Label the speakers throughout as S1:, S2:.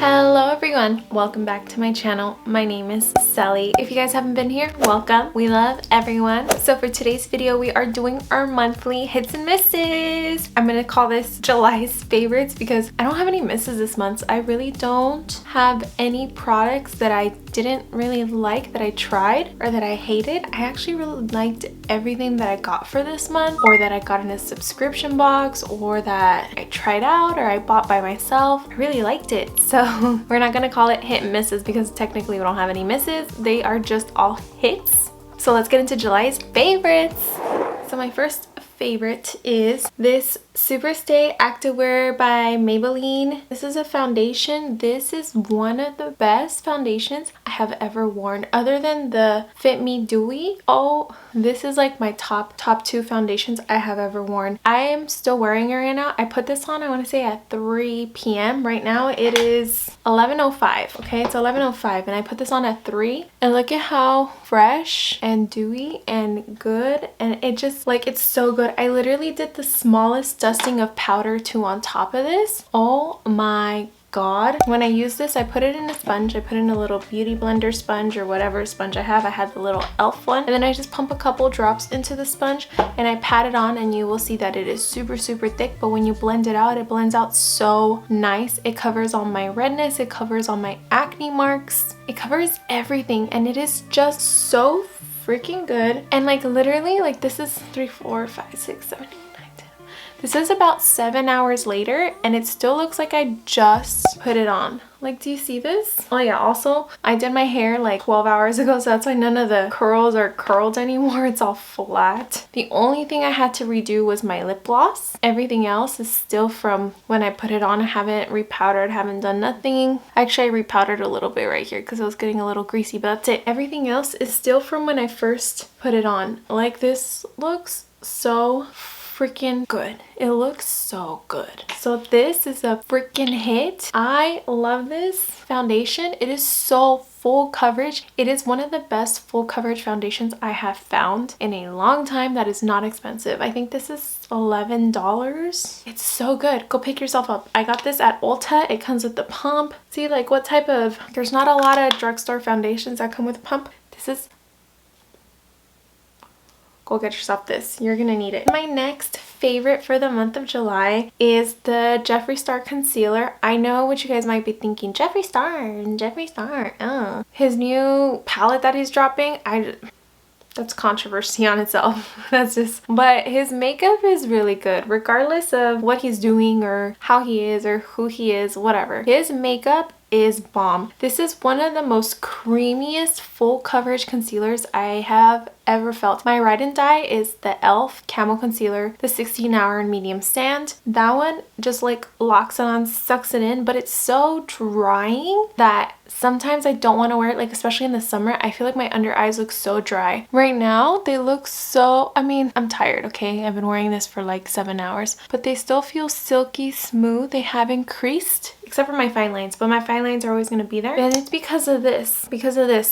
S1: Hello everyone, welcome back to my channel. My name is Sally. If you guys haven't been here, welcome. We love everyone. So for today's video, we are doing our monthly hits and misses. I'm gonna call this July's favorites because I don't have any misses this month. I really don't have any products that I didn't really like that I tried or that I hated. I actually really liked everything that I got for this month, or that I got in a subscription box, or that I tried out or I bought by myself. I really liked it. So we're not gonna call it hit and misses because technically we don't have any misses. They are just all hits. So let's get into July's favorites. So my first favorite is this Superstay Activewear by Maybelline. This is a foundation. This is one of the best foundations I have ever worn, other than the Fit Me Dewy. Oh, this is like my top two foundations I have ever worn. I am still wearing it right now. I put this on, I want to say at 3 p.m. Right now it is 11:05. Okay, it's 11:05 and I put this on at 3, and look at how fresh and dewy and good, and it just like, it's so good. I literally did the smallest dusting of powder too on top of this. Oh my god. When I use this, I put it in a sponge. I put in a little beauty blender sponge or whatever sponge I have. I had the little elf one, and then I just pump a couple drops into the sponge and I pat it on, and you will see that it is super thick, but when you blend it out, it blends out so nice. It covers all my redness, it covers all my acne marks, it covers everything, and it is just so freaking good. And like literally, like this is 3, 4, 5, 6, 7, 8, 9, 10. This is about 7 hours later and it still looks like I just put it on. Like, do you see this? Oh yeah, also I did my hair like 12 hours ago, so that's why none of the curls are curled anymore. It's all flat. The only thing I had to redo was my lip gloss. Everything else is still from when I put it on. I haven't repowdered, haven't done nothing. Actually, I repowdered a little bit right here because it was getting a little greasy, but that's it. Everything else is still from when I first put it on. Like, this looks so freaking good. It looks so good. So this is a freaking hit. I love this foundation. It is so full coverage. It is one of the best full coverage foundations I have found in a long time that is not expensive. I think this is $11. It's so good. Go pick yourself up. I got this at Ulta. It comes with the pump. See, like, what type of, there's not a lot of drugstore foundations that come with a pump. This is, go get yourself this. You're gonna need it. My next favorite for the month of July is the Jeffree Star concealer. I know what you guys might be thinking. Jeffree Star. Oh. His new palette that he's dropping, that's controversy on itself. That's just, but his makeup is really good regardless of what he's doing or how he is or who he is, whatever. His makeup is bomb. This is one of the most creamiest full coverage concealers I have ever felt. My ride and die is the e.l.f. Camo Concealer, the 16-hour and medium stand. That one just like locks it on, sucks it in, but it's so drying that sometimes I don't want to wear it, like especially in the summer. I feel like my under eyes look so dry. Right now they look so, I mean, I'm tired, okay? I've been wearing this for like 7 hours, but they still feel silky smooth. They haven't creased except for my fine lines, but my fine lines are always going to be there, and it's because of this.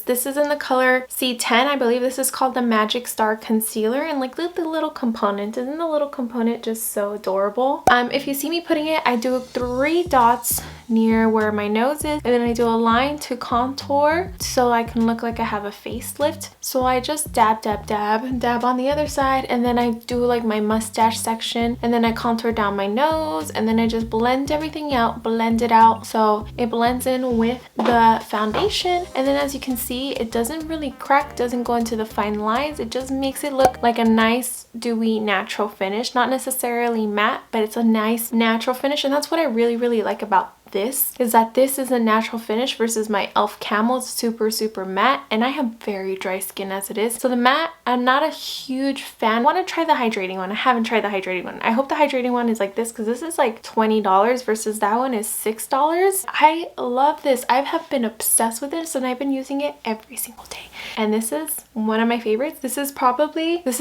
S1: This is in the color C10. I believe this is called the Magic Star Concealer, and like look at the little component. Isn't the little component just so adorable? If you see me putting it, I do 3 dots near where my nose is, and then I do a line to contour so I can look like I have a facelift. So I just dab on the other side, and then I do like my mustache section, and then I contour down my nose, and then I just blend everything out, blend it out so it blends in with the foundation. And then as you can see, it doesn't really crack, doesn't go into the fine lines. It just makes it look like a nice dewy natural finish, not necessarily matte, but it's a nice natural finish. And that's what I really like about this, is that this is a natural finish versus my e.l.f. Camo. It's super matte, and I have very dry skin as it is. So the matte, I'm not a huge fan. I want to try the hydrating one. I haven't tried the hydrating one. I hope the hydrating one is like this, because this is like $20 versus that one is $6. I love this. I have been obsessed with this, and I've been using it every single day. And this is one of my favorites. This is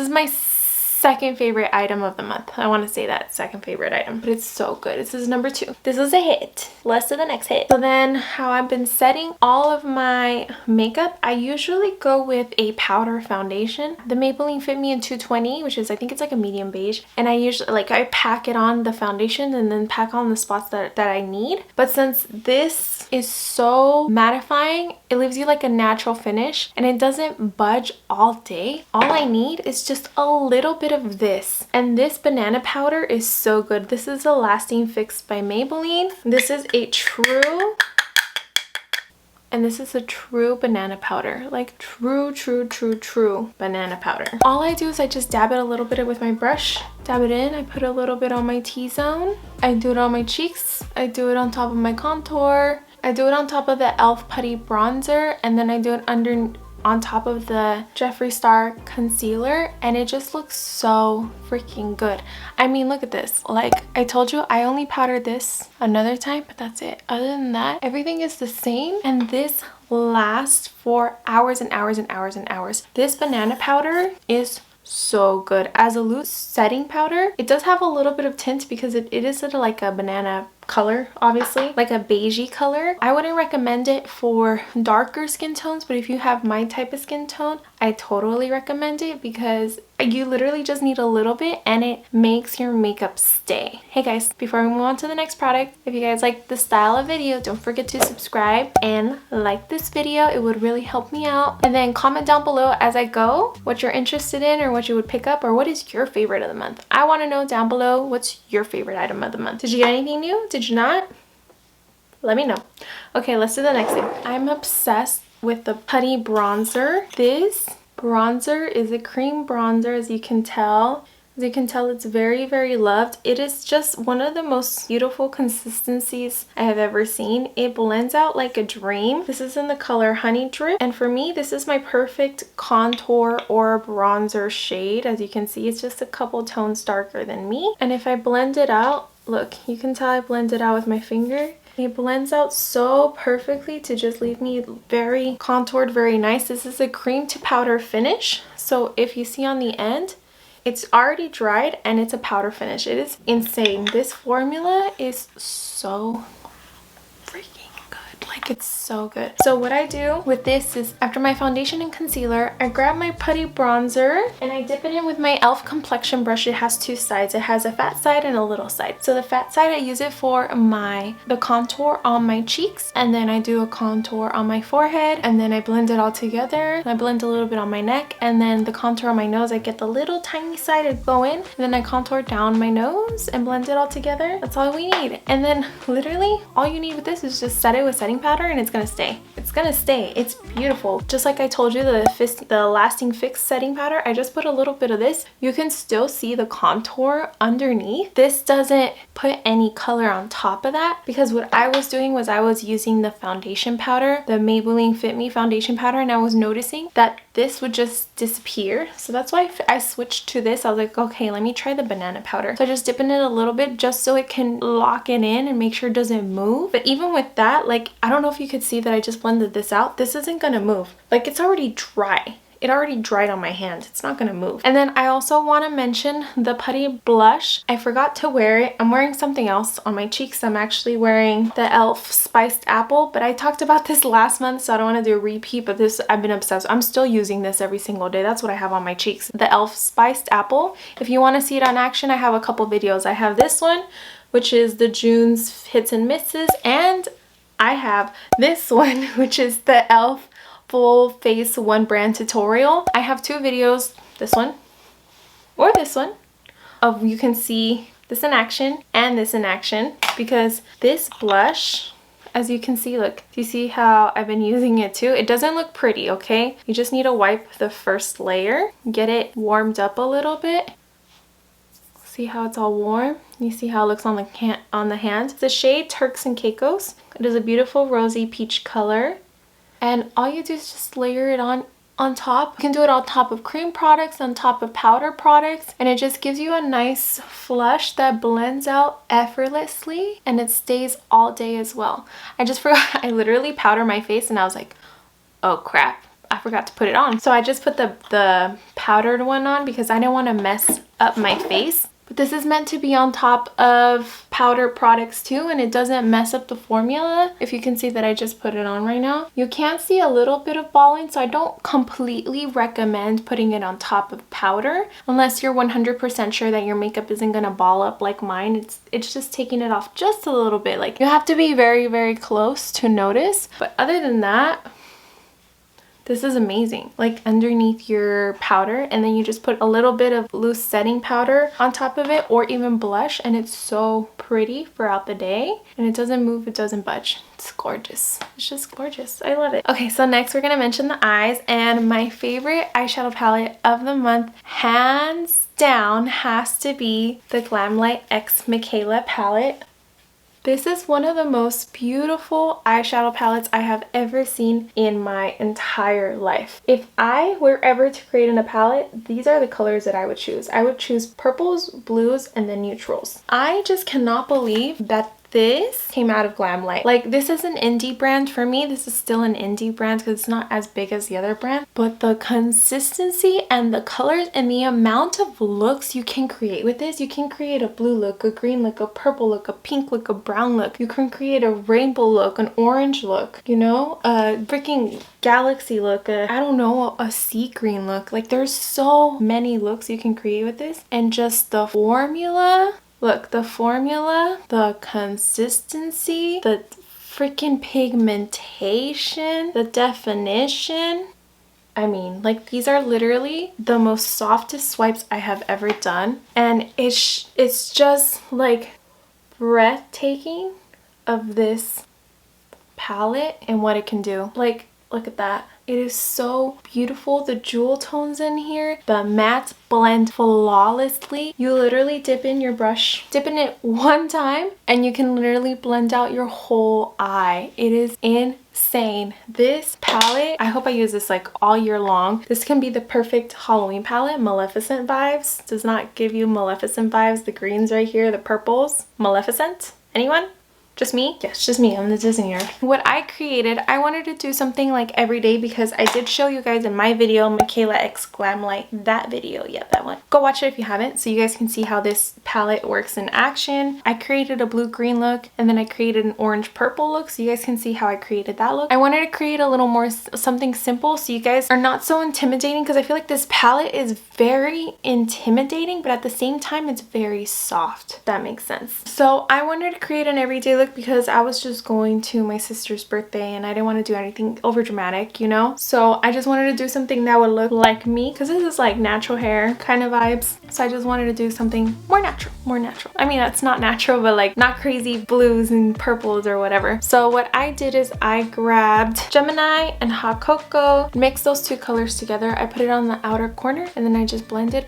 S1: my second favorite item of the month. I want to say that second favorite item, but it's so good. This is number 2. This is a hit. Let's do the next hit. So then how I've been setting all of my makeup, I usually go with a powder foundation. The Maybelline Fit Me in 220, which is, I think it's like a medium beige. And I usually, like, I pack it on the foundation and then pack on the spots that I need. But since this is so mattifying, it leaves you like a natural finish and it doesn't budge all day. All I need is just a little bit of this. And this banana powder is so good. This is a Lasting Fix by Maybelline. This is a true... And this is a true banana powder, like true banana powder. All I do is I just dab it a little bit with my brush, dab it in. I put a little bit on my T-zone. I do it on my cheeks. I do it on top of my contour. I do it on top of the e.l.f. Putty Bronzer, and then I do it on top of the Jeffree Star concealer, and it just looks so freaking good. I mean, look at this. Like I told you, I only powdered this another time, but that's it. Other than that, everything is the same, and this lasts for hours and hours and hours and hours. This banana powder is so good. As a loose setting powder, it does have a little bit of tint because it is like a banana color, obviously, like a beigey color. I wouldn't recommend it for darker skin tones, but if you have my type of skin tone, I totally recommend it because you literally just need a little bit and it makes your makeup stay. Hey guys, before we move on to the next product, if you guys like this style of video, don't forget to subscribe and like this video. It would really help me out. And then comment down below as I go what you're interested in or what you would pick up, or what is your favorite of the month. I want to know down below what's your favorite item of the month. Did you get anything new? Did you not? Let me know. Okay, let's do the next thing. I'm obsessed with the Putty Bronzer. This bronzer is a cream bronzer, as you can tell. As you can tell, it's very loved. It is just one of the most beautiful consistencies I have ever seen. It blends out like a dream. This is in the color Honey Drip, and for me, this is my perfect contour or bronzer shade. As you can see, it's just a couple tones darker than me. And if I blend it out, look, you can tell I blend it out with my finger. It blends out so perfectly to just leave me very contoured, very nice. This is a cream to powder finish. So if you see on the end, it's already dried and it's a powder finish. It is insane. This formula is so freaking good. Like, it's so good. So what I do with this is, after my foundation and concealer, I grab my Putty Bronzer and I dip it in with my e.l.f. complexion brush. It has two sides. It has a fat side and a little side. So the fat side, I use it for the contour on my cheeks, and then I do a contour on my forehead, and then I blend it all together. I blend a little bit on my neck, and then the contour on my nose, I get the little tiny side to go in, and then I contour down my nose and blend it all together. That's all we need. And then literally all you need with this is just set it with setting powder and it's gonna stay. It's gonna stay. It's beautiful. Just like I told you, the Lasting Fix setting powder, I just put a little bit of this. You can still see the contour underneath. This doesn't put any color on top of that, because what I was doing was I was using the foundation powder, the Maybelline Fit Me foundation powder, and I was noticing that this would just disappear. So that's why I switched to this. I was like, okay, let me try the banana powder. So I just dip in it a little bit just so it can lock it in and make sure it doesn't move. But even with that, like, I don't know if you could see that I just blended this out. This isn't gonna move. Like, it's already dry. It already dried on my hand. It's not gonna move. And then I also want to mention the Putty blush. I forgot to wear it. I'm wearing something else on my cheeks. I'm actually wearing the e.l.f. Spiced Apple, but I talked about this last month, so I don't want to do a repeat, but this, I've been obsessed. I'm still using this every single day. That's what I have on my cheeks. The e.l.f. Spiced Apple. If you want to see it on action, I have a couple videos. I have this one, which is the June's Hits and Misses, and I have this one, which is the e.l.f. Full Face One Brand Tutorial. I have two videos, this one or this one, of you can see this in action and this in action, because this blush, as you can see, look, do you see how I've been using it too? It doesn't look pretty, okay? You just need to wipe the first layer, get it warmed up a little bit. See how it's all warm? You see how it looks on the hand? It's the shade Turks and Caicos. It is a beautiful rosy peach color. And all you do is just layer it on top. You can do it on top of cream products, on top of powder products, and it just gives you a nice flush that blends out effortlessly, and it stays all day as well. I just forgot, I literally powder my face and I was like, oh crap, I forgot to put it on. So I just put the powdered one on because I didn't want to mess up my face. But this is meant to be on top of powder products too, and it doesn't mess up the formula. If you can see that I just put it on right now. You can see a little bit of balling, so I don't completely recommend putting it on top of powder unless you're 100% sure that your makeup isn't gonna ball up like mine. It's just taking it off just a little bit. Like, you have to be very, very close to notice. But other than that, this is amazing. Like, underneath your powder, and then you just put a little bit of loose setting powder on top of it, or even blush, and it's so pretty throughout the day, and it doesn't move, it doesn't budge. It's gorgeous. It's just gorgeous. I love it. Okay, so next we're gonna mention the eyes, and my favorite eyeshadow palette of the month, hands down, has to be the Glamlight X Michaela palette. This is one of the most beautiful eyeshadow palettes I have ever seen in my entire life. If I were ever to create in a palette, these are the colors that I would choose. I would choose purples, blues, and then neutrals. I just cannot believe that this came out of Glamlight. Like, this is an indie brand for me. This is still an indie brand because it's not as big as the other brand. But the consistency and the colors and the amount of looks you can create with this. You can create a blue look, a green look, a purple look, a pink look, a brown look. You can create a rainbow look, an orange look, you know, a freaking galaxy look, I don't know, a sea green look. Like, there's so many looks you can create with this. And just the formula. Look, the formula, the consistency, the freaking pigmentation, the definition. I mean, like, these are literally the most softest swipes I have ever done. And it's just like breathtaking of this palette and what it can do. Like, look at that. It is so beautiful. The jewel tones in here, the mattes blend flawlessly. You literally dip in your brush, dip in it one time, and you can literally blend out your whole eye. It is insane. This palette, I hope I use this like all year long. This can be the perfect Halloween palette. Maleficent vibes. Does not give you Maleficent vibes. The greens right here, the purples. Maleficent? Anyone? Just me? Yes, just me. I'm the Disney nerd. What I created, I wanted to do something like every day because I did show you guys in my video, Michaela X Glamlight, that video. Yeah, that one. Go watch it if you haven't so you guys can see how this palette works in action. I created a blue-green look, and then I created an orange-purple look so you guys can see how I created that look. I wanted to create a little more something simple so you guys are not so intimidating because I feel like this palette is very intimidating, but at the same time, it's very soft. If that makes sense. So I wanted to create an everyday look because I was just going to my sister's birthday and I didn't want to do anything over dramatic, you know? So I just wanted to do something that would look like me because this is like natural hair kind of vibes. So I just wanted to do something more natural, more natural. I mean, that's not natural, but like not crazy blues and purples or whatever. So what I did is I grabbed Gemini and Hot Cocoa, mixed those two colors together. I put it on the outer corner and then I just blended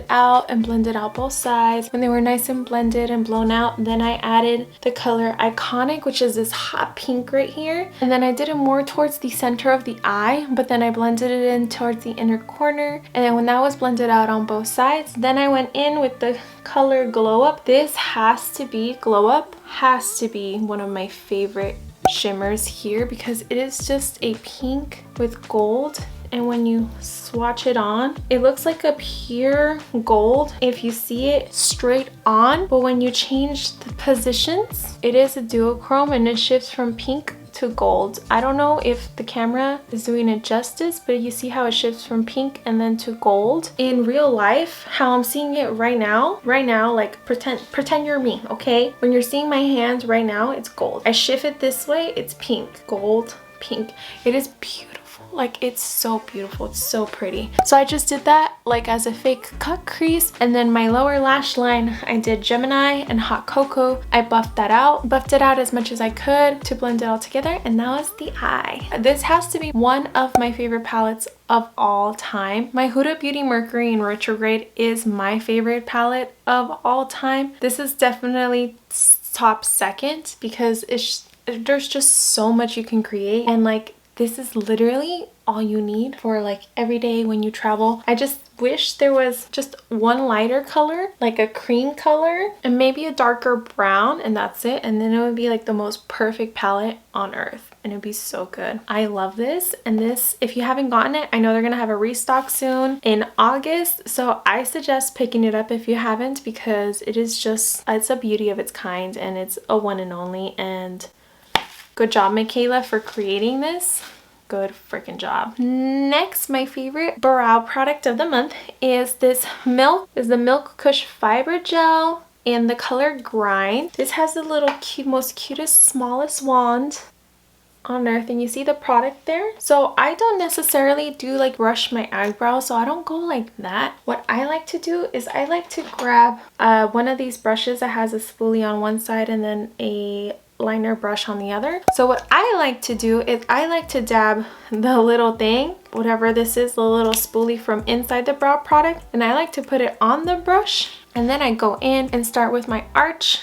S1: out and blended out both sides. When they were nice and blended and blown out, then I added the color Iconic, which is this hot pink right here, and then I did it more towards the center of the eye, but then I blended it in towards the inner corner, and then when that was blended out on both sides, then I went in with the color Glow Up. This has to be Glow Up, has to be one of my favorite shimmers here because it is just a pink with gold. And when you swatch it on, it looks like a pure gold if you see it straight on, but when you change the positions, it is a duochrome and it shifts from pink to gold. I don't know if the camera is doing it justice, but you see how it shifts from pink and then to gold. In real life, how I'm seeing it right now, like pretend you're me, okay? When you're seeing my hands right now, it's gold. I shift it this way, it's pink, gold, pink. It is beautiful. Like, it's so beautiful, it's so pretty. So I just did that like as a fake cut crease, and then my lower lash line I did Gemini and Hot Cocoa. I buffed it out as much as I could to blend it all together, and now it's the eye. This has to be one of my favorite palettes of all time. My Huda Beauty Mercury in Retrograde is my favorite palette of all time. This is definitely top second because there's just so much you can create, and like this is literally all you need for like every day when you travel. I just wish there was just one lighter color, like a cream color, and maybe a darker brown, and that's it. And then it would be like the most perfect palette on earth, and it'd be so good. I love this. And this, if you haven't gotten it, I know they're gonna have a restock soon in August, so I suggest picking it up if you haven't, because it is just, it's a beauty of its kind, and it's a one and only. And good job, Michaela, for creating this. Good freaking job. Next, my favorite brow product of the month is this the Milk Kush Fiber Gel in the color Grind. This has the little most cutest, smallest wand on earth, and you see the product there. So I don't necessarily do like brush my eyebrows, so I don't go like that. What I like to do is I like to grab one of these brushes that has a spoolie on one side and then a liner brush on the other. So what I like to do is I like to dab the little thing, whatever this is, the little spoolie from inside the brow product, and I like to put it on the brush, and then I go in and start with my arch,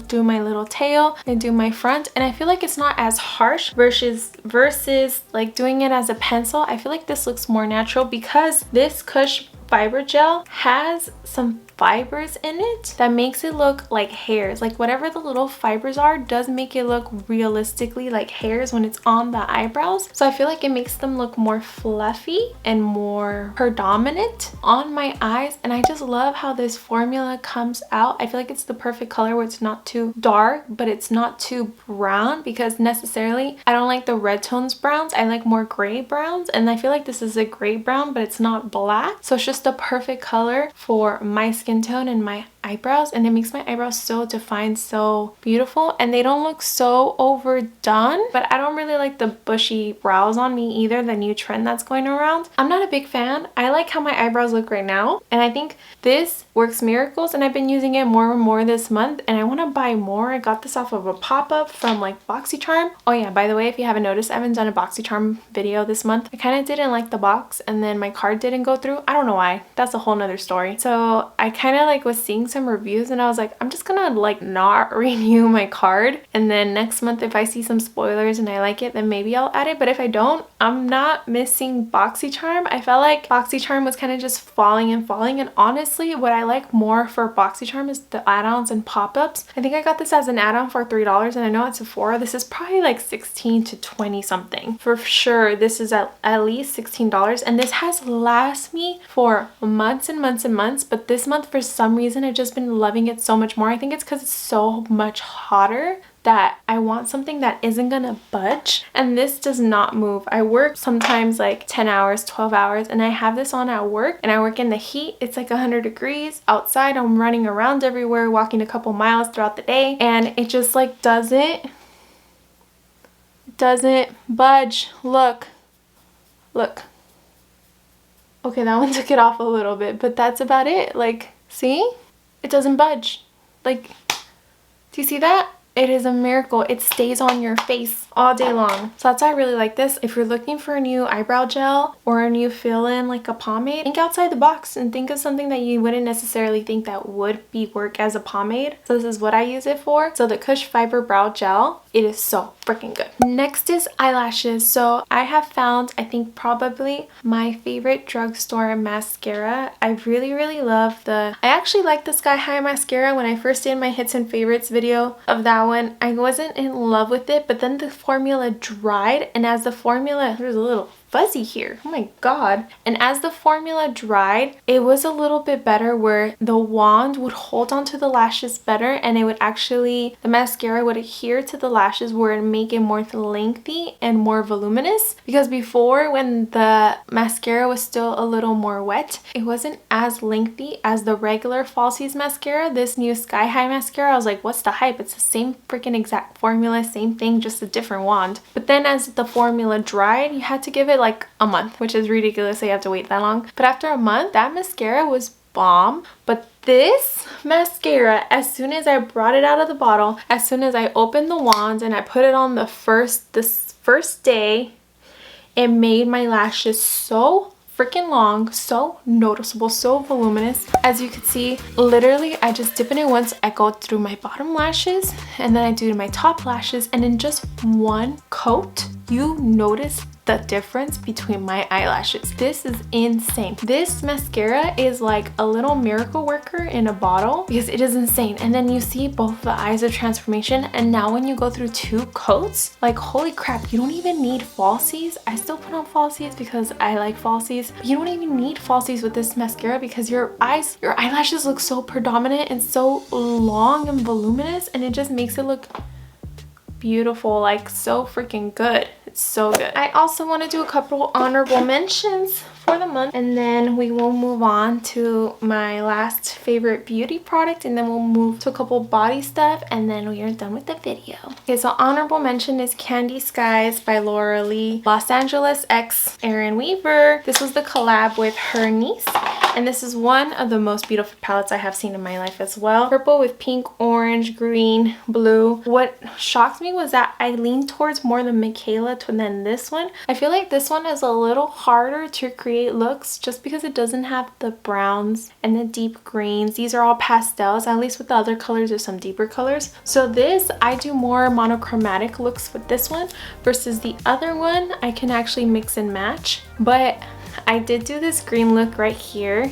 S1: do my little tail, and do my front. And I feel like it's not as harsh versus like doing it as a pencil. I feel like this looks more natural because this Kush Fiber Gel has some fibers in it that makes it look like hairs. Like whatever the little fibers are does make it look realistically like hairs when it's on the eyebrows. So I feel like it makes them look more fluffy and more predominant on my eyes. And I just love how this formula comes out. I feel like it's the perfect color where it's not too dark, but it's not too brown, because necessarily I don't like the red tones browns. I like more gray browns, and I feel like this is a gray brown, but it's not black. So it's just the perfect color for my skin tone and my eyebrows, and it makes my eyebrows so defined, so beautiful, and they don't look so overdone. But I don't really like the bushy brows on me either, the new trend that's going around. I'm not a big fan. I like how my eyebrows look right now, and I think this works miracles, and I've been using it more and more this month, and I want to buy more. I got this off of a pop-up from like BoxyCharm. Oh yeah, by the way, if you haven't noticed, I haven't done a BoxyCharm video this month. I kind of didn't like the box, and then my card didn't go through. I don't know why. That's a whole nother story. So I kind of like was seeing some reviews, and I was like, I'm just gonna like not renew my card, and then next month if I see some spoilers and I like it, then maybe I'll add it. But if I don't, I'm not missing BoxyCharm. I felt like BoxyCharm was kind of just falling, and honestly what I like more for BoxyCharm is the add-ons and pop-ups. I think I got this as an add-on for $3, and I know at Sephora this is probably like 16 to 20 something. For sure this is at least $16, and this has lasted me for months and months and months. But this month for some reason I've just been loving it so much more. I think it's because it's so much hotter that I want something that isn't gonna budge, and this does not move. I work sometimes like 10 hours, 12 hours, and I have this on at work, and I work in the heat. It's like 100 degrees outside. I'm running around everywhere, walking a couple miles throughout the day, and it just like doesn't budge. Look. Okay, that one took it off a little bit, but that's about it. Like, see? It doesn't budge. Like, do you see that? It is a miracle. It stays on your face all day long. So that's why I really like this. If you're looking for a new eyebrow gel or a new fill-in like a pomade, think outside the box and think of something that you wouldn't necessarily think that would work as a pomade. So this is what I use it for. So the Kush Fiber Brow Gel, it is so freaking good. Next is eyelashes. So I have found, I think probably my favorite drugstore mascara. I really love I actually like the Sky High mascara. When I first did my hits and favorites video of that one, I wasn't in love with it, but then the formula dried, and as the formula, there's a little fuzzy here, oh my god, and as the formula dried, it was a little bit better where the wand would hold onto the lashes better, and it would actually, the mascara would adhere to the lashes where it make it more lengthy and more voluminous. Because before, when the mascara was still a little more wet, it wasn't as lengthy as the regular Falsies mascara. This new Sky High mascara, I was like, what's the hype? It's the same freaking exact formula, same thing, just a different wand. But then as the formula dried, you had to give it like a month, which is ridiculous that you have to wait that long. But after a month, that mascara was bomb. But this mascara, as soon as I brought it out of the bottle, as soon as I opened the wand and I put it on this first day, it made my lashes so freaking long, so noticeable, so voluminous. As you can see, literally I just dip in it once, I go through my bottom lashes, and then I do my top lashes, and in just one coat you notice the difference between my eyelashes. This is insane. This mascara is like a little miracle worker in a bottle because it is insane. And then you see both the eyes of transformation, and now when you go through 2 coats, like holy crap, you don't even need falsies. I still put on falsies because I like falsies. You don't even need falsies with this mascara because your eyelashes look so predominant and so long and voluminous, and it just makes it look beautiful, like so freaking good. It's so good. I also want to do a couple honorable mentions for the month, and then we will move on to my last favorite beauty product, and then we'll move to a couple body stuff, and then we are done with the video. Okay, so honorable mention is Candy Skies by Laura Lee, Los Angeles x Erin Weaver. This was the collab with her niece, and this is one of the most beautiful palettes I have seen in my life as well. Purple with pink, orange, green, blue. What shocked me was that I leaned towards more the Michaela than this one. I feel like this one is a little harder to create looks just because it doesn't have the browns and the deep greens. These are all pastels, at least with the other colors there's some deeper colors. So this, I do more monochromatic looks with this one versus the other one I can actually mix and match. But I did do this green look right here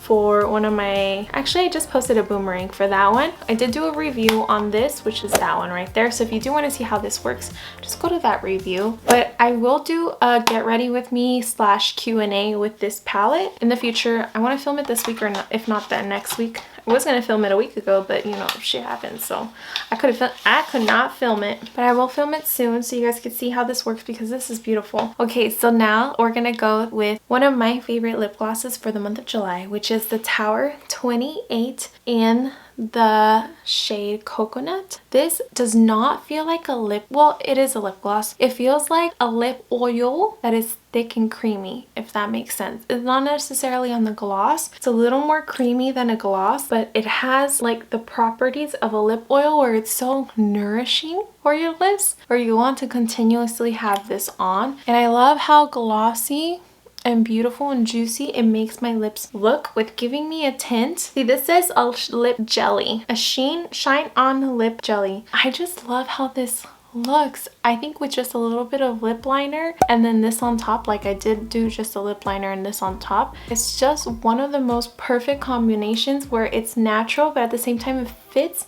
S1: for one of my, actually I just posted a boomerang for that one. I did do a review on this, which is that one right there. So if you do want to see how this works, just go to that review. But I will do a get ready with me / Q&A with this palette in the future. I want to film it this week, or not, if not that next week. I was going to film it a week ago, but you know, shit happens, so I could not film it, but I will film it soon so you guys can see how this works because this is beautiful. Okay, so now we're gonna go with one of my favorite lip glosses for the month of July, which is the Tower 28 in the shade Coconut. This does not feel like a lip, well, it is a lip gloss. It feels like a lip oil that is thick and creamy, if that makes sense. It's not necessarily on the gloss. It's a little more creamy than a gloss, but it has like the properties of a lip oil where it's so nourishing for your lips, where you want to continuously have this on. And I love how glossy and beautiful and juicy it makes my lips look with giving me a tint. See, this says a lip jelly, a shine on lip jelly. I just love how this looks. I think with just a little bit of lip liner and then this on top, like I did do just a lip liner and this on top, it's just one of the most perfect combinations where it's natural but at the same time it fits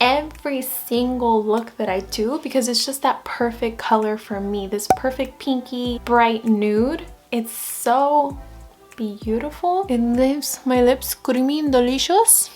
S1: every single look that I do because it's just that perfect color for me, this perfect pinky bright nude. It's so beautiful. It leaves my lips creamy and delicious.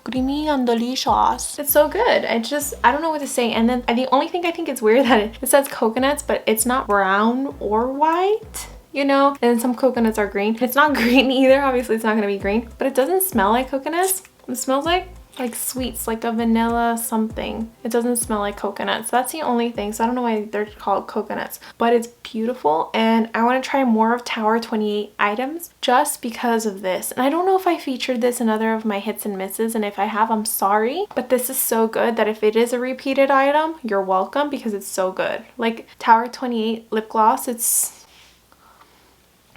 S1: Creamy and delicious. It's so good. I don't know what to say. And then the only thing I think it's weird that it says coconuts, but it's not brown or white, you know? And some coconuts are green. It's not green either. Obviously it's not gonna be green, but it doesn't smell like coconuts. It smells like sweets, like a vanilla something. It doesn't smell like coconuts. So that's the only thing. So I don't know why they're called coconuts, but it's beautiful. And I want to try more of Tower 28 items just because of this. And I don't know if I featured this in other of my hits and misses, and if I have, I'm sorry, but this is so good that if it is a repeated item, you're welcome because it's so good. Like Tower 28 lip gloss, it's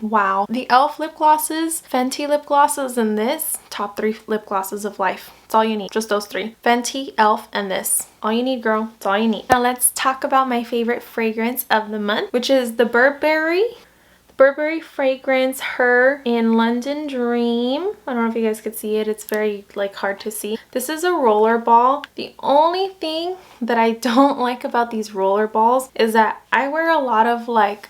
S1: wow. The e.l.f. lip glosses, Fenty lip glosses, and this, top 3 lip glosses of life. It's all you need. Just those 3. Fenty, e.l.f., and this. All you need, girl. It's all you need. Now let's talk about my favorite fragrance of the month, which is the Burberry fragrance Her in London Dream. I don't know if you guys could see it. It's very like hard to see. This is a roller ball. The only thing that I don't like about these roller balls is that I wear a lot of like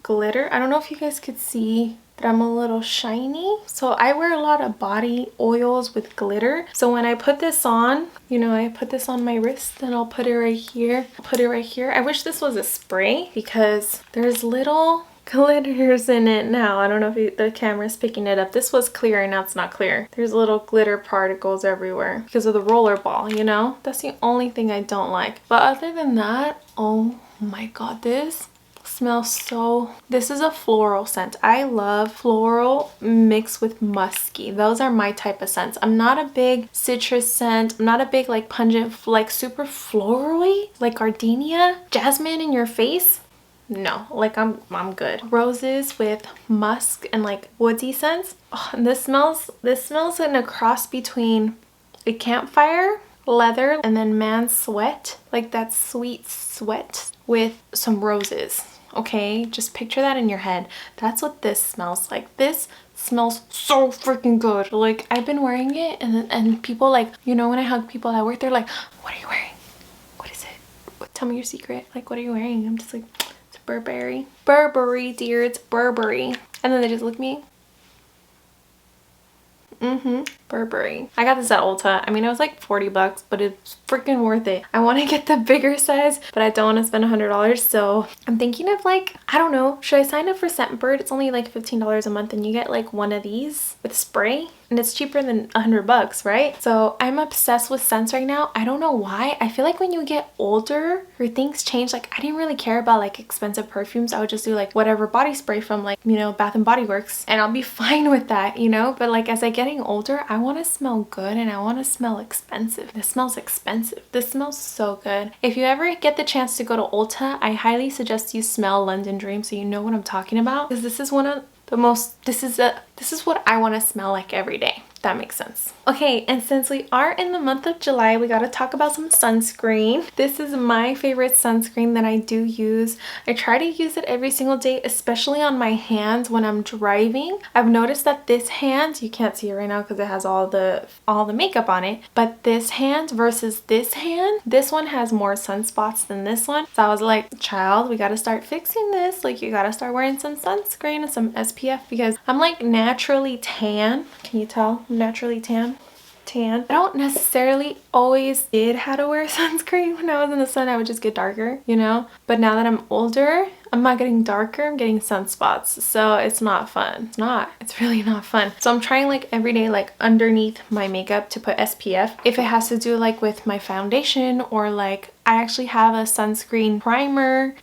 S1: glitter. I don't know if you guys could see that I'm a little shiny. So I wear a lot of body oils with glitter. So when I put this on, you know, I put this on my wrist and I'll put it right here. I'll put it right here. I wish this was a spray because there's little glitters in it now. I don't know if the camera's picking it up. This was clear and now it's not clear. There's little glitter particles everywhere because of the roller ball, you know? That's the only thing I don't like. But other than that, oh my god, this smells so... This is a floral scent. I love floral mixed with musky. Those are my type of scents. I'm not a big citrus scent. I'm not a big like pungent, like super florally, like gardenia, jasmine in your face. No, like I'm good. Roses with musk and like woodsy scents. Oh, and this smells in a cross between a campfire leather and then man sweat, like that sweet sweat with some roses. Okay, just picture that in your head. That's what this smells like. This smells so freaking good. Like, I've been wearing it and people, like, you know, when I hug people at work, they're like, what are you wearing? What is it? Tell me your secret. Like, what are you wearing? I'm just like, it's Burberry. Burberry, dear, it's Burberry. And then they just look at me. Burberry. I got this at Ulta. I mean, it was like 40 bucks, but it's freaking worth it. I want to get the bigger size, but I don't want to spend $100. So I'm thinking of, like, I don't know, should I sign up for Scentbird? It's only like $15 a month and you get like one of these with spray. And it's cheaper than $100, right? So I'm obsessed with scents right now. I don't know why. I feel like when you get older, your things change. Like, I didn't really care about like expensive perfumes. I would just do like whatever body spray from, like, you know, Bath and Body Works, and I'll be fine with that, you know? But like, as I'm getting older, I want to smell good and I want to smell expensive. This smells expensive. This smells so good. If you ever get the chance to go to Ulta, I highly suggest you smell London Dream so you know what I'm talking about, because this is one of the most, this is what I want to smell like every day. That makes sense. Okay, and since we are in the month of July, we got to talk about some sunscreen. This is my favorite sunscreen that I do use. I try to use it every single day, especially on my hands when I'm driving. I've noticed that this hand, you can't see it right now because it has all the makeup on it, but this hand versus this hand, this one has more sunspots than this one. So I was like, child, we got to start fixing this. Like, you got to start wearing some sunscreen and some SPF, because I'm like naturally tan. Can you tell? I'm naturally tan. I don't necessarily always did how to wear sunscreen. When I was in the sun, I would just get darker, you know? But now that I'm older, I'm not getting darker, I'm getting sunspots. So it's not fun. It's really not fun. So I'm trying like every day, like underneath my makeup, to put SPF. If it has to do like with my foundation, or like I actually have a sunscreen primer,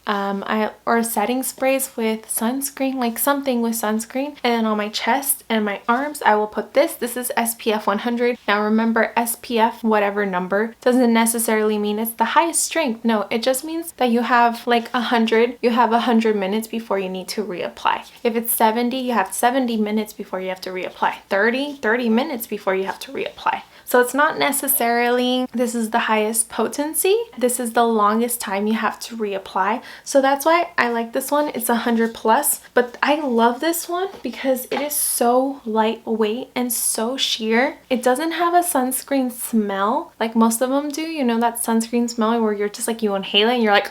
S1: or setting sprays with sunscreen, like something with sunscreen. And then on my chest and my arms, I will put this. This is SPF 100. Now remember, SPF, whatever number, doesn't necessarily mean it's the highest strength. No, it just means that you have like 100. You have 100 minutes before you need to reapply. If it's 70, you have 70 minutes before you have to reapply. 30 minutes before you have to reapply. So it's not necessarily this is the highest potency. This is the longest time you have to reapply. So that's why I like this one. It's 100 plus, but I love this one because it is so lightweight and so sheer. It doesn't have a sunscreen smell like most of them do. You know, that sunscreen smell where you're just like, you inhale it and you're like,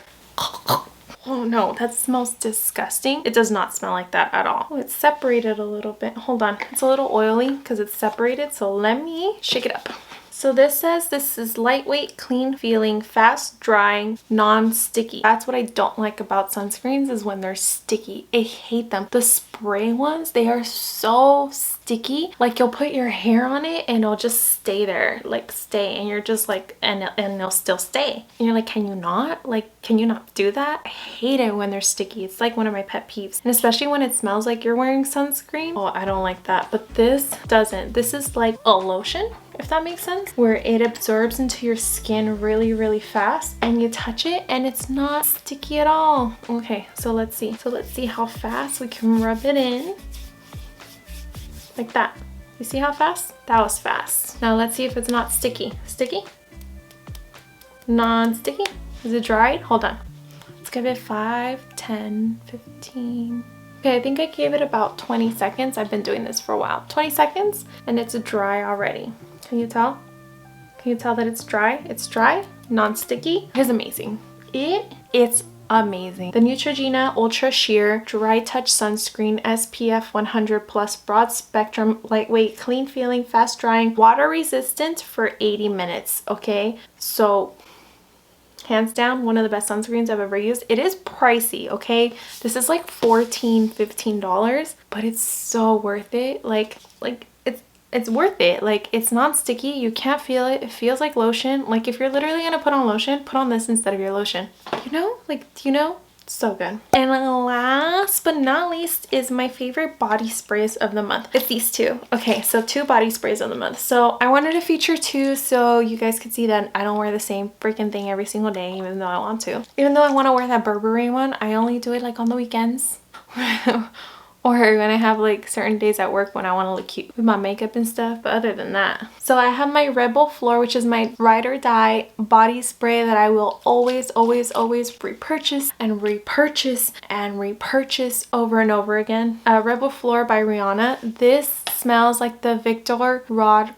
S1: oh no, that smells disgusting. It does not smell like that at all. Oh, it's separated a little bit. Hold on. It's a little oily because it's separated. So let me shake it up. So this says this is lightweight, clean feeling, fast drying, non-sticky. That's what I don't like about sunscreens, is when they're sticky. I hate them. The spray ones, they are so sticky. Like, you'll put your hair on it and it'll just stay there, like stay, and you're just like, and they'll still stay. And you're like, can you not? Like, can you not do that? I hate it when they're sticky. It's like one of my pet peeves. And especially when it smells like you're wearing sunscreen. Oh, I don't like that. But this doesn't. This is like a lotion, if that makes sense, where it absorbs into your skin really, really fast, and you touch it and it's not sticky at all. Okay, so let's see. So let's see how fast we can rub it in. Like that. You see how fast? That was fast. Now let's see if it's not sticky. Sticky? Non-sticky? Is it dried? Hold on. Let's give it 5, 10, 15. Okay, I think I gave it about 20 seconds. I've been doing this for a while. 20 seconds and it's dry already. Can you tell? Can you tell that it's dry? It's dry, non-sticky. It's amazing. It's amazing. The Neutrogena Ultra Sheer Dry Touch Sunscreen SPF 100 Plus Broad Spectrum Lightweight Clean Feeling Fast Drying Water Resistant for 80 minutes. Okay, so hands down, one of the best sunscreens I've ever used. It is pricey, okay? This is like $14, $15, but it's so worth it. Like it's worth it. Like, it's not sticky. You can't feel it. It feels like lotion. Like, if you're literally gonna put on lotion, put on this instead of your lotion. You know? Like, you know? So good. And last but not least is my favorite body sprays of the month. It's these two. Okay, so 2 body sprays of the month. So I wanted to feature 2 so you guys could see that I don't wear the same freaking thing every single day, even though I want to. Even though I want to wear that Burberry one, I only do it like on the weekends. Or when I have like certain days at work when I want to look cute with my makeup and stuff. But other than that. So I have my Rebel Floor, which is my ride or die body spray that I will always repurchase and repurchase and repurchase over and over again. Rebel Floor by Rihanna. This smells like the Victor Rod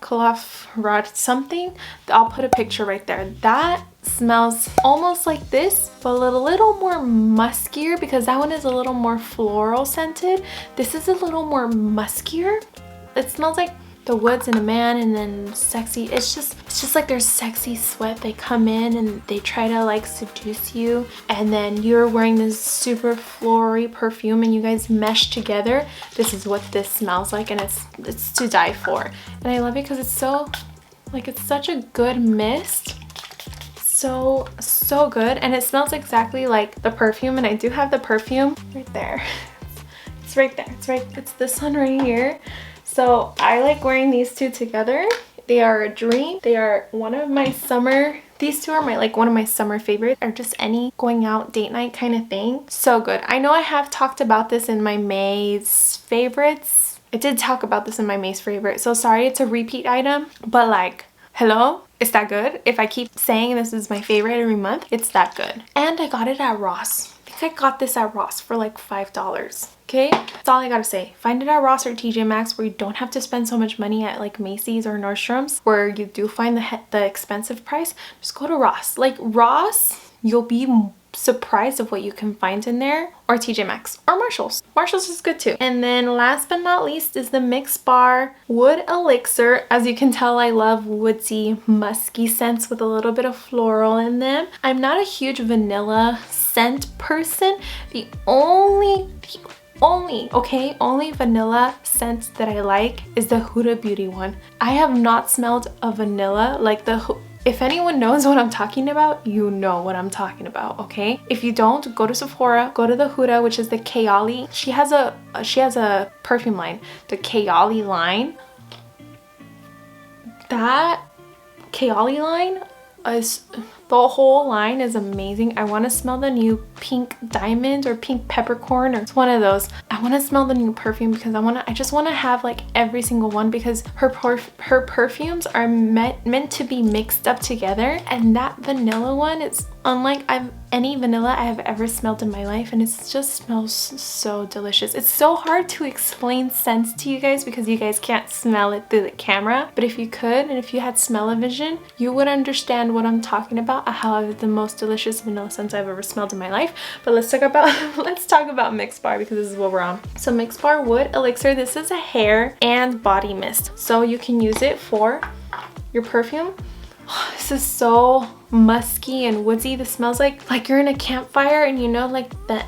S1: something. I'll put a picture right there. That smells almost like this, but a little more muskier because that one is a little more floral scented. This is a little more muskier. It smells like the woods and a man, and then sexy. It's just like there's sexy sweat. They come in and they try to like seduce you, and then you're wearing this super floral perfume and you guys mesh together. This is what this smells like, and it's to die for. And I love it because it's so like, it's such a good mist. So good, and it smells exactly like the perfume. And I do have the perfume right there. It's right there. It's this one right here. So I like wearing these two together. They are a dream. They are one of my summer, these two are one of my summer favorites, or just any going out date night kind of thing. So good. I know I have talked about this in my May's favorites. I did talk about this in my May's favorite, so sorry it's a repeat item, but like, hello? It's that good. If I keep saying this is my favorite every month, it's that good. And I got it at Ross. I think I got this at Ross for like $5. Okay, that's all I gotta say. Find it at Ross or TJ Maxx where you don't have to spend so much money at like Macy's or Nordstrom's, where you do find the expensive price. Just go to Ross. Like Ross, you'll be surprised of what you can find in there, or TJ Maxx or Marshalls. Marshalls is good too. And then last but not least is the Mix Bar Wood Elixir. As you can tell, I love woodsy, musky scents with a little bit of floral in them. I'm not a huge vanilla scent person. The only vanilla scent that I like is the Huda Beauty one. I have not smelled a vanilla like if anyone knows what I'm talking about, you know what I'm talking about, okay? If you don't, go to Sephora, go to the Huda, which is the Kayali. She has a perfume line, the Kayali line. That Kayali line is, the whole line is amazing. I want to smell the new Pink Diamond or Pink Peppercorn, or it's one of those. I want to smell the new perfume because I just want to have like every single one, because her perfumes are meant to be mixed up together, and that vanilla one is unlike any vanilla I have ever smelled in my life, and it just smells so delicious. It's so hard to explain scents to you guys because you guys can't smell it through the camera, but if you could, and if you had smell-o-vision, you would understand what I'm talking about, how I have the most delicious vanilla scents I've ever smelled in my life. But let's talk about Mix Bar, because this is what we're on. So Mix Bar Wood Elixir, this is a hair and body mist, so you can use it for your perfume. This is so musky and woodsy. This smells like you're in a campfire, and you know, like the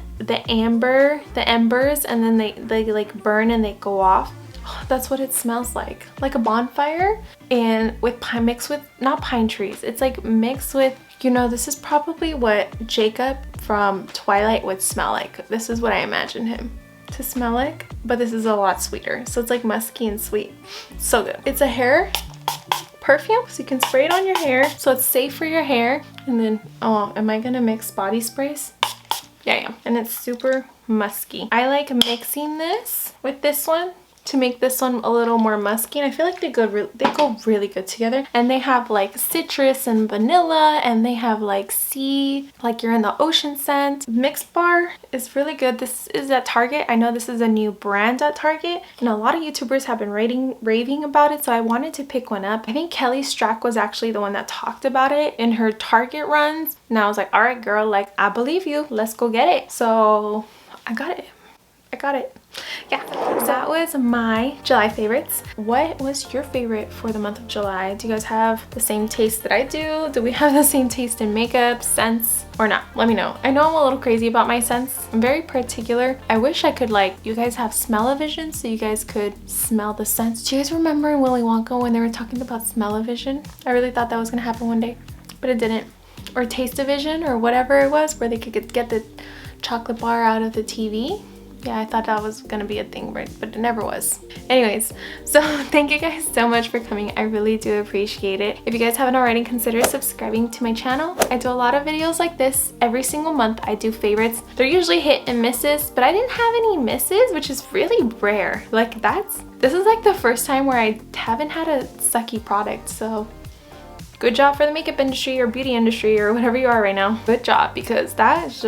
S1: embers, and then they like burn and they go off. That's what it smells like a bonfire, and with mixed with, not pine trees, it's like mixed with, you know, this is probably what Jacob from Twilight would smell like. This is what I imagine him to smell like, but this is a lot sweeter, so it's like musky and sweet. So good. It's a hair perfume, so you can spray it on your hair, so it's safe for your hair. And then, oh, am I gonna mix body sprays? Yeah, and it's super musky. I like mixing this with this one to make this one a little more musky, and I feel like they go really good together. And they have like citrus and vanilla, and they have like sea, like you're in the ocean scent. Mix Bar is really good. This is at Target. I know this is a new brand at Target, and a lot of YouTubers have been raving about it, so I wanted to pick one up. I think Kelly Strack was actually the one that talked about it in her Target runs, and I was like, all right girl, like I believe you, let's go get it. So I got it. Yeah, so that was my July favorites. What was your favorite for the month of July? Do you guys have the same taste that I do? Do we have the same taste in makeup, scents, or not? Let me know. I know I'm a little crazy about my scents. I'm very particular. I wish I could, like, you guys have smell-o-vision so you guys could smell the scents. Do you guys remember in Willy Wonka when they were talking about smell-o-vision? I really thought that was gonna happen one day, but it didn't. Or taste-o-vision, or whatever it was, where they could get the chocolate bar out of the TV. Yeah, I thought that was gonna be a thing, right? But it never was. Anyways, so thank you guys so much for coming. I really do appreciate it. If you guys haven't already, consider subscribing to my channel. I do a lot of videos like this every single month. I do favorites. They're usually hit and misses, but I didn't have any misses, which is really rare. Like this is like the first time where I haven't had a sucky product, so good job for the makeup industry or beauty industry or whatever you are right now. Good job, because that's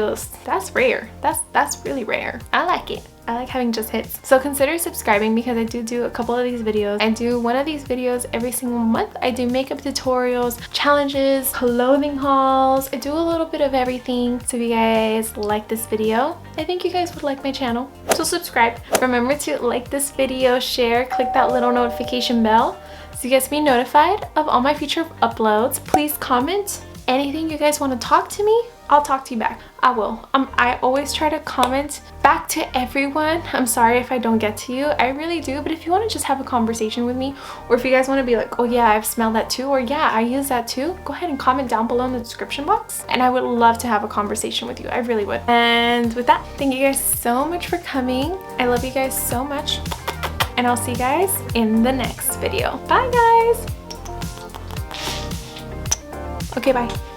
S1: rare. That's really rare. I like it. I like having just hits. So consider subscribing because I do a couple of these videos. I do one of these videos every single month. I do makeup tutorials, challenges, clothing hauls. I do a little bit of everything. So if you guys like this video, I think you guys would like my channel. So subscribe. Remember to like this video, share, click that little notification bell so you guys be notified of all my future uploads. Please comment anything you guys want to talk to me. I'll talk to you back. I will. I always try to comment back to everyone. I'm sorry if I don't get to you. I really do. But if you want to just have a conversation with me, or if you guys want to be like, oh yeah, I've smelled that too, or yeah, I use that too, go ahead and comment down below in the description box. And I would love to have a conversation with you. I really would. And with that, thank you guys so much for coming. I love you guys so much. And I'll see you guys in the next video. Bye guys. Okay, bye.